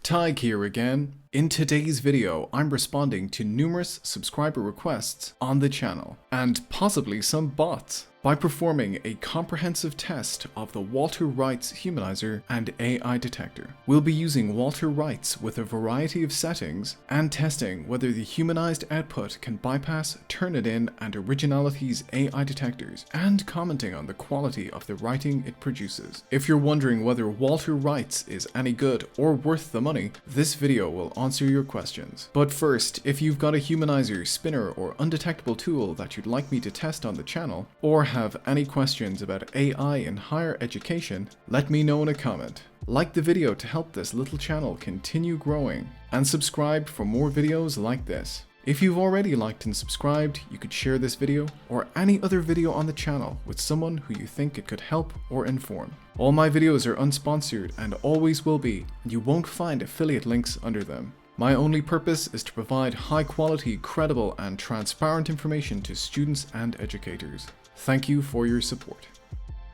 Tig here again. In today's video, I'm responding to numerous subscriber requests on the channel, and possibly some bots, by performing a comprehensive test of the WalterWrites humanizer and AI detector. We'll be using WalterWrites with a variety of settings and testing whether the humanized output can bypass Turnitin and Originality's AI detectors, and commenting on the quality of the writing it produces. If you're wondering whether WalterWrites is any good or worth the money, this video will answer your questions. But first, if you've got a humanizer, spinner, or undetectable tool that you'd like me to test on the channel, or have any questions about AI in higher education, let me know in a comment. Like the video to help this little channel continue growing, and subscribe for more videos like this. If you've already liked and subscribed, you could share this video or any other video on the channel with someone who you think it could help or inform. All my videos are unsponsored and always will be, and you won't find affiliate links under them. My only purpose is to provide high quality, credible, and transparent information to students and educators. Thank you for your support.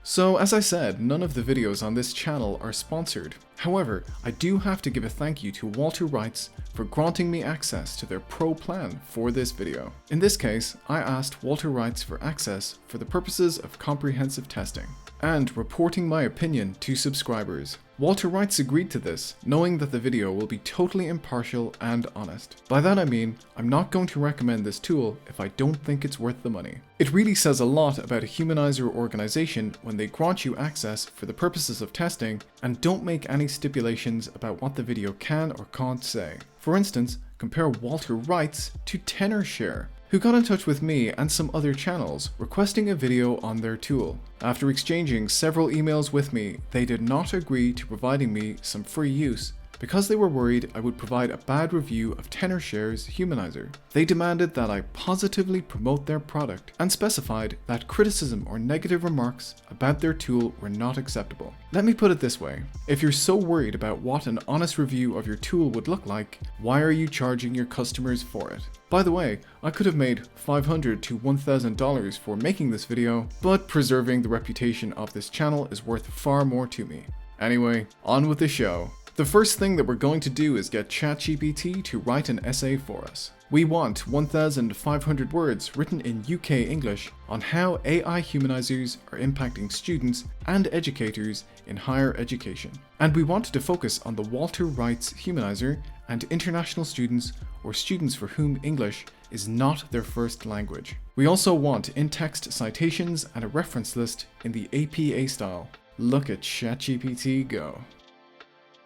So as I said, none of the videos on this channel are sponsored. However, I do have to give a thank you to WalterWrites for granting me access to their pro plan for this video. In this case, I asked WalterWrites for access for the purposes of comprehensive testing and reporting my opinion to subscribers. WalterWrites agreed to this, knowing that the video will be totally impartial and honest. By that I mean, I'm not going to recommend this tool if I don't think it's worth the money. It really says a lot about a humanizer organization when they grant you access for the purposes of testing and don't make any stipulations about what the video can or can't say. For instance, compare WalterWrites to Tenorshare, who got in touch with me and some other channels requesting a video on their tool. After exchanging several emails with me, they did not agree to providing me some free use because they were worried I would provide a bad review of Tenorshare's humanizer. They demanded that I positively promote their product and specified that criticism or negative remarks about their tool were not acceptable. Let me put it this way, if you're so worried about what an honest review of your tool would look like, why are you charging your customers for it? By the way, I could have made $500 to $1,000 for making this video, but preserving the reputation of this channel is worth far more to me. Anyway, on with the show. The first thing that we're going to do is get ChatGPT to write an essay for us. We want 1,500 words written in UK English on how AI humanizers are impacting students and educators in higher education. And we want to focus on the WalterWrites humanizer and international students or students for whom English is not their first language. We also want in-text citations and a reference list in the APA style. Look at ChatGPT go.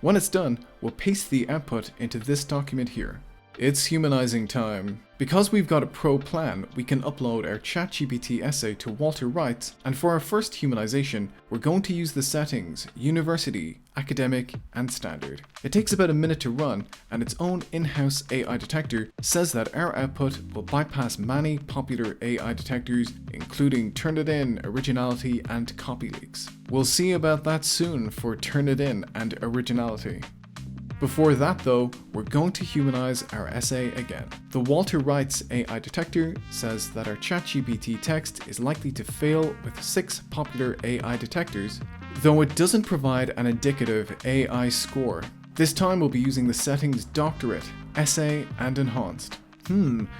When it's done, we'll paste the output into this document here. It's humanizing time. Because we've got a pro plan, we can upload our ChatGPT essay to WalterWrites, and for our first humanization, we're going to use the settings University, Academic, and Standard. It takes about a minute to run, and its own in-house AI detector says that our output will bypass many popular AI detectors, including Turnitin, Originality, and CopyLeaks. We'll see about that soon for Turnitin and Originality. Before that though, we're going to humanize our essay again. The WalterWrites AI detector says that our ChatGPT text is likely to fail with 6 popular AI detectors, though it doesn't provide an indicative AI score. This time we'll be using the settings Doctorate, Essay, and Enhanced.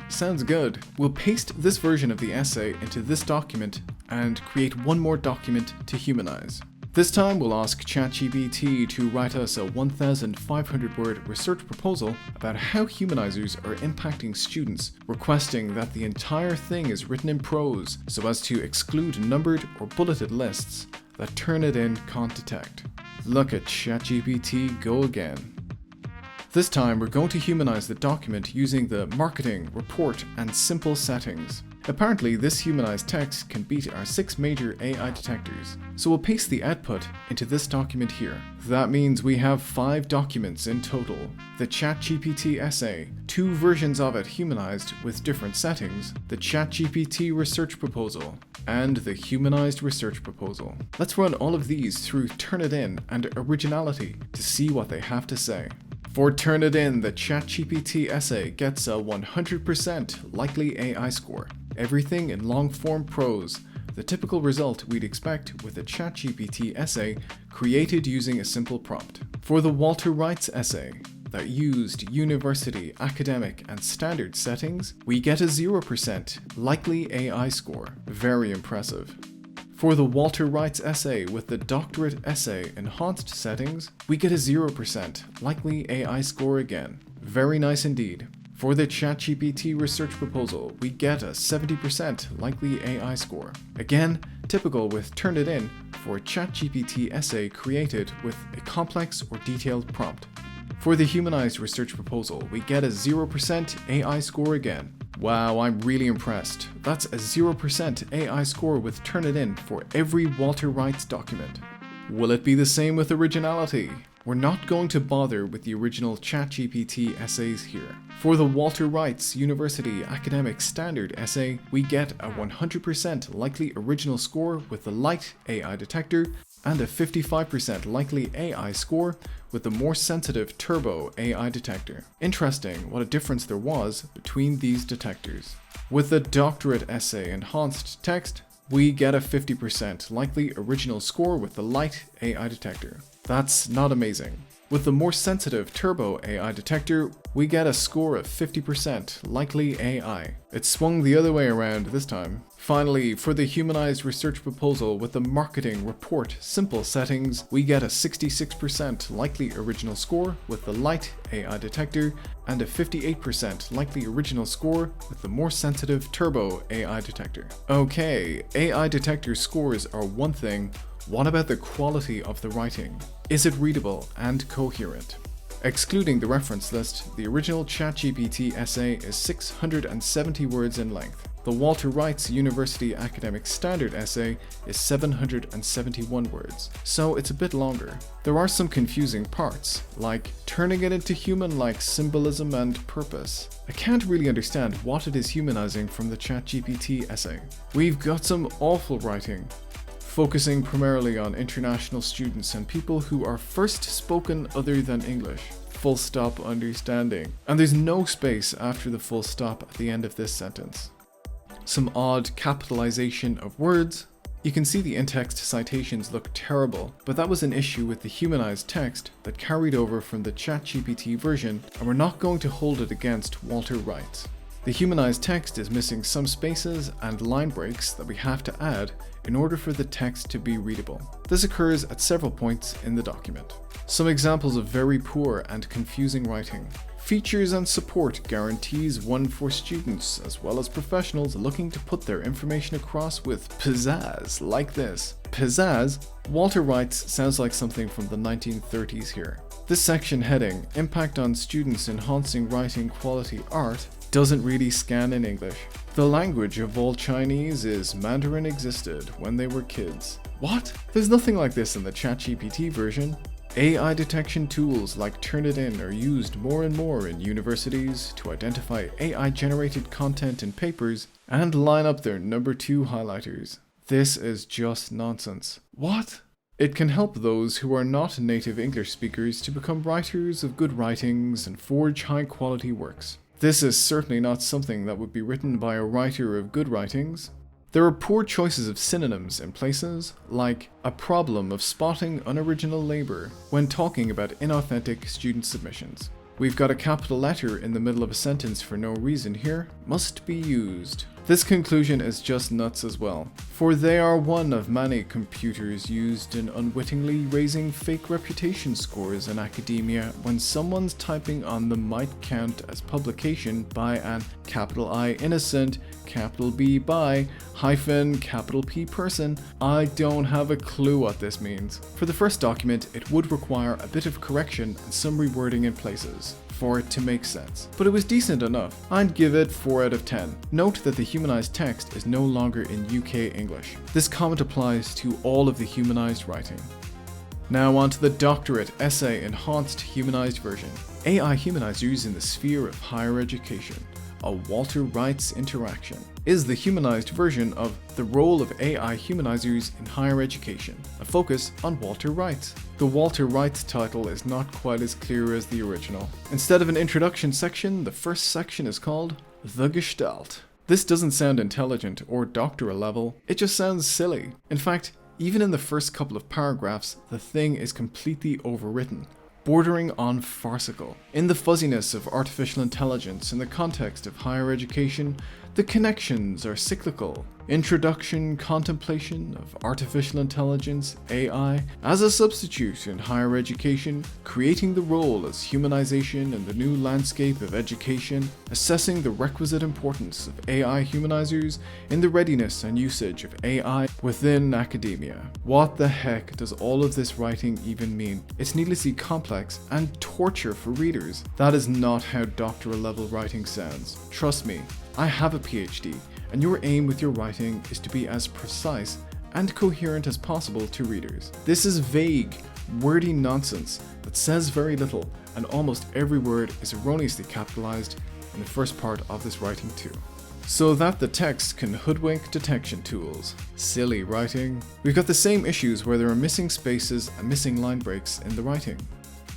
Sounds good. We'll paste this version of the essay into this document and create one more document to humanize. This time we'll ask ChatGPT to write us a 1,500 word research proposal about how humanizers are impacting students, requesting that the entire thing is written in prose so as to exclude numbered or bulleted lists that Turnitin can't detect. Look at ChatGPT go again. This time we're going to humanize the document using the marketing, report, and simple settings. Apparently, this humanized text can beat our 6 major AI detectors, so we'll paste the output into this document here. That means we have 5 documents in total. The ChatGPT essay, 2 versions of it humanized with different settings, the ChatGPT research proposal, and the humanized research proposal. Let's run all of these through Turnitin and Originality to see what they have to say. For Turnitin, the ChatGPT essay gets a 100% likely AI score. Everything in long-form prose. The the typical result we'd expect with a ChatGPT essay created using a simple prompt. For the WalterWrites essay that used university, academic, and standard settings, we get a 0% likely AI score. Very impressive. For the WalterWrites essay with the doctorate essay enhanced settings, we get a 0% likely AI score again. Very nice indeed. For the ChatGPT research proposal, we get a 70% likely AI score. Again, typical with Turnitin for a ChatGPT essay created with a complex or detailed prompt. For the humanized research proposal, we get a 0% AI score again. Wow, I'm really impressed. That's a 0% AI score with Turnitin for every WalterWrites document. Will it be the same with Originality? We're not going to bother with the original ChatGPT essays here. For the WalterWrites University Academic Standard essay, we get a 100% likely original score with the light AI detector and a 55% likely AI score with the more sensitive turbo AI detector. Interesting what a difference there was between these detectors. With the doctorate essay enhanced text, we get a 50% likely original score with the light AI detector. That's not amazing. With the more sensitive turbo AI detector, we get a score of 50% likely AI. It swung the other way around this time. Finally, for the humanized research proposal with the marketing report simple settings, we get a 66% likely original score with the light AI detector and a 58% likely original score with the more sensitive turbo AI detector. Okay, AI detector scores are one thing. What about the quality of the writing? Is it readable and coherent? Excluding the reference list, the original ChatGPT essay is 670 words in length. The WalterWrites University Academic Standard essay is 771 words, so it's a bit longer. There are some confusing parts, like turning it into human-like symbolism and purpose. I can't really understand what it is humanizing from the ChatGPT essay. We've got some awful writing, focusing primarily on international students and people who are first spoken other than English. Full stop understanding. And there's no space after the full stop at the end of this sentence. Some odd capitalization of words. You can see the in-text citations look terrible, but that was an issue with the humanized text that carried over from the ChatGPT version, and we're not going to hold it against WalterWrites. The humanized text is missing some spaces and line breaks that we have to add in order for the text to be readable. This occurs at several points in the document. Some examples of very poor and confusing writing. Features and support guarantees one for students as well as professionals looking to put their information across with pizzazz like this. Pizzazz? WalterWrites sounds like something from the 1930s here. This section heading, Impact on Students Enhancing Writing Quality Art, doesn't really scan in English. The language of all Chinese is Mandarin existed when they were kids. What? There's nothing like this in the ChatGPT version. AI detection tools like Turnitin are used more and more in universities to identify AI-generated content in papers and line up their number 2 highlighters. This is just nonsense. What? It can help those who are not native English speakers to become writers of good writings and forge high-quality works. This is certainly not something that would be written by a writer of good writings. There are poor choices of synonyms in places, like a problem of spotting unoriginal labor when talking about inauthentic student submissions. We've got a capital letter in the middle of a sentence for no reason here, must be used. This conclusion is just nuts as well, for they are one of many computers used in unwittingly raising fake reputation scores in academia when someone's typing on them might count as publication by an capital I innocent, capital B by, hyphen, capital P person. I don't have a clue what this means. For the first document, it would require a bit of correction and some rewording in places for it to make sense, but it was decent enough. I'd give it 4 out of 10. Note that the humanized text is no longer in UK English. This comment applies to all of the humanized writing. Now on to the doctorate essay enhanced humanized version. AI humanizers in the sphere of higher education. A WalterWrites interaction is the humanized version of the role of AI humanizers in higher education, a focus on WalterWrites. The WalterWrites title is not quite as clear as the original. Instead of an introduction section, the first section is called The Gestalt. This doesn't sound intelligent or doctoral level, it just sounds silly. In fact, even in the first couple of paragraphs, the thing is completely overwritten, bordering on farcical. In the fuzziness of artificial intelligence in the context of higher education, the connections are cyclical. Introduction, contemplation of artificial intelligence, AI, as a substitute in higher education, creating the role as humanization in the new landscape of education, assessing the requisite importance of AI humanizers in the readiness and usage of AI within academia. What the heck does all of this writing even mean? It's needlessly complex and torture for readers. That is not how doctoral level writing sounds. Trust me, I have a PhD, and your aim with your writing is to be as precise and coherent as possible to readers. This is vague, wordy nonsense that says very little, and almost every word is erroneously capitalized in the first part of this writing too. So that the text can hoodwink detection tools. Silly writing. We've got the same issues where there are missing spaces and missing line breaks in the writing.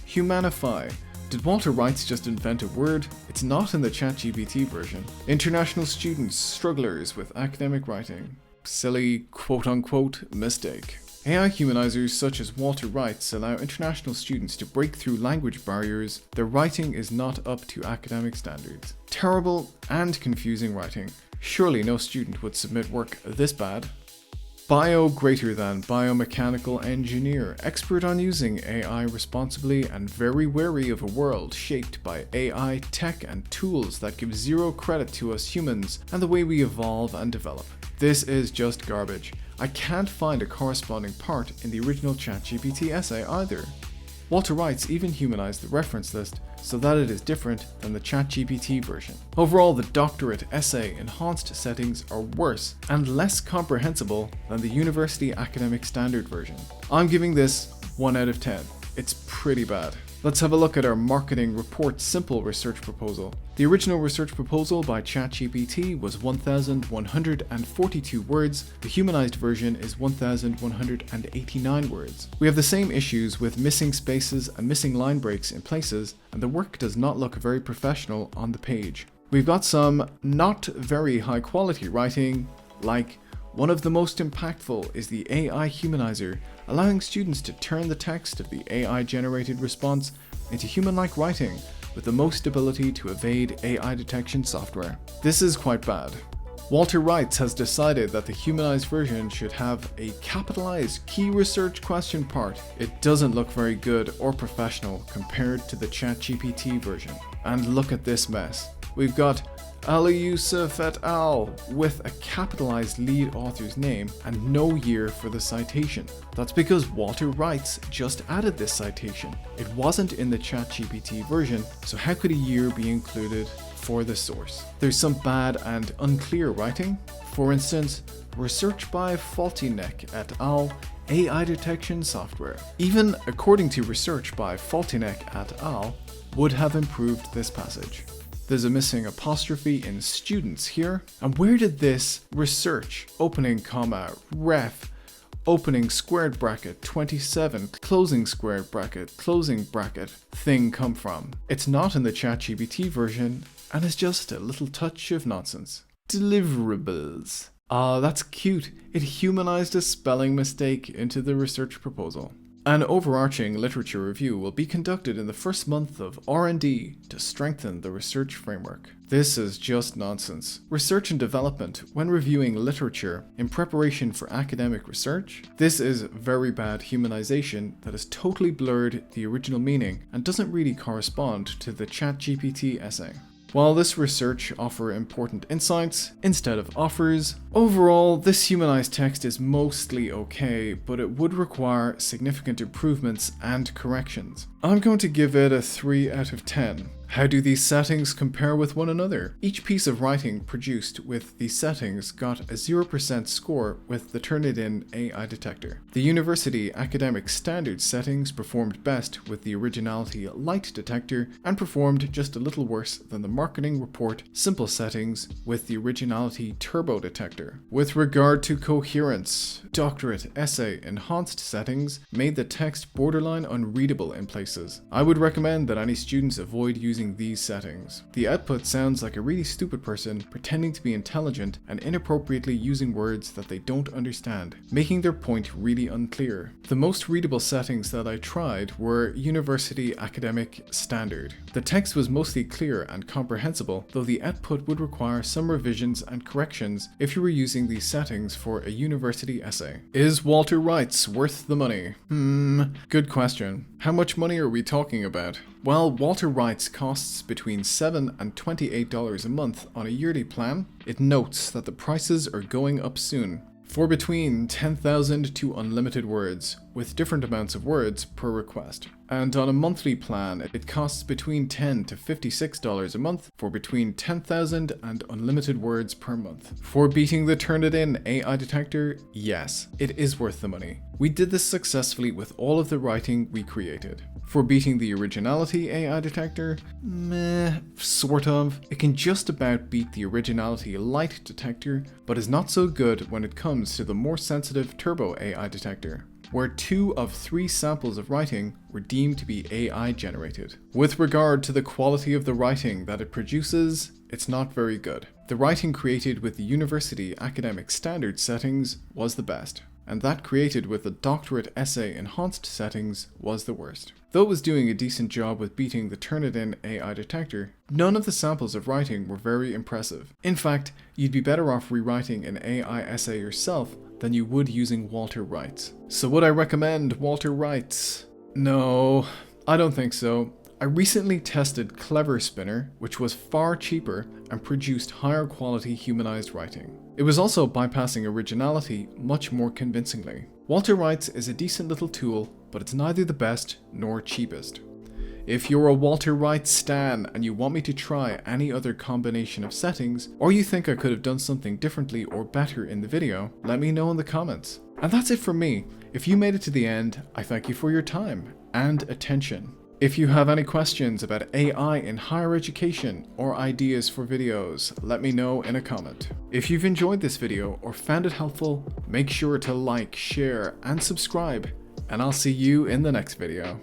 Humanify. Did WalterWrites just invent a word? It's not in the ChatGPT version. International students, strugglers with academic writing. Silly quote-unquote mistake. AI humanizers such as WalterWrites allow international students to break through language barriers. Their writing is not up to academic standards. Terrible and confusing writing. Surely no student would submit work this bad. Bio greater than biomechanical engineer, expert on using AI responsibly and very wary of a world shaped by AI, tech and tools that give zero credit to us humans and the way we evolve and develop. This is just garbage. I can't find a corresponding part in the original ChatGPT essay either. WalterWrites even humanized the reference list so that it is different than the ChatGPT version. Overall, the doctorate essay enhanced settings are worse and less comprehensible than the university academic standard version. I'm giving this 1 out of 10. It's pretty bad. Let's have a look at our marketing report simple research proposal. The original research proposal by ChatGPT was 1,142 words. The humanized version is 1,189 words. We have the same issues with missing spaces and missing line breaks in places, and the work does not look very professional on the page. We've got some not very high quality writing, like one of the most impactful is the AI humanizer, allowing students to turn the text of the AI-generated response into human-like writing with the most ability to evade AI detection software. This is quite bad. WalterWrites has decided that the humanized version should have a capitalized key research question part. It doesn't look very good or professional compared to the ChatGPT version. And look at this mess. We've got Ali Yusuf et al. With a capitalized lead author's name and no year for the citation. That's because WalterWrites just added this citation. It wasn't in the ChatGPT version, so how could a year be included for the source? There's some bad and unclear writing. For instance, research by Faultyneck et al. AI detection software. Even according to research by Faultyneck et al. Would have improved this passage. There's a missing apostrophe in students here. And where did this research, opening comma, ref, opening squared bracket, 27, closing squared bracket, closing bracket thing come from? It's not in the ChatGPT version and is just a little touch of nonsense. Deliverables. Ah, that's cute. It humanized a spelling mistake into the research proposal. An overarching literature review will be conducted in the first month of R&D to strengthen the research framework. This is just nonsense. Research and development when reviewing literature in preparation for academic research. This is very bad humanization that has totally blurred the original meaning and doesn't really correspond to the ChatGPT essay. While this research offers important insights instead of offers, overall this humanized text is mostly okay, but it would require significant improvements and corrections. I'm going to give it a 3 out of 10. How do these settings compare with one another? Each piece of writing produced with these settings got a 0% score with the Turnitin AI detector. The university academic standard settings performed best with the Originality light detector and performed just a little worse than the marketing report simple settings with the Originality turbo detector. With regard to coherence, doctorate essay enhanced settings made the text borderline unreadable in places. cases. I would recommend that any students avoid using these settings. The output sounds like a really stupid person pretending to be intelligent and inappropriately using words that they don't understand, making their point really unclear. The most readable settings that I tried were University Academic Standard. The text was mostly clear and comprehensible, though the output would require some revisions and corrections if you were using these settings for a university essay. Is WalterWrites worth the money? Good question. How much money are we talking about? Well, WalterWrites costs between $7 and $28 a month on a yearly plan. It notes that the prices are going up soon, for between 10,000 to unlimited words, with different amounts of words per request. And on a monthly plan, it costs between $10 to $56 a month for between 10,000 and unlimited words per month. For beating the Turnitin AI detector, yes, it is worth the money. We did this successfully with all of the writing we created. For beating the Originality AI detector, sort of. It can just about beat the Originality Light detector, but is not so good when it comes to the more sensitive Turbo AI detector, where 2 of 3 samples of writing were deemed to be AI generated. With regard to the quality of the writing that it produces, it's not very good. The writing created with the University Academic Standard settings was the best, and that created with the Doctorate Essay Enhanced settings was the worst. Though it was doing a decent job with beating the Turnitin AI detector, none of the samples of writing were very impressive. In fact, you'd be better off rewriting an AI essay yourself than you would using WalterWrites. So would I recommend WalterWrites? No, I don't think so. I recently tested Clever Spinner, which was far cheaper and produced higher quality humanized writing. It was also bypassing Originality much more convincingly. WalterWrites is a decent little tool, but it's neither the best nor cheapest. If you're a WalterWrites stan and you want me to try any other combination of settings, or you think I could have done something differently or better in the video, let me know in the comments. And that's it from me. If you made it to the end, I thank you for your time and attention. If you have any questions about AI in higher education or ideas for videos, let me know in a comment. If you've enjoyed this video or found it helpful, make sure to like, share, and subscribe, and I'll see you in the next video.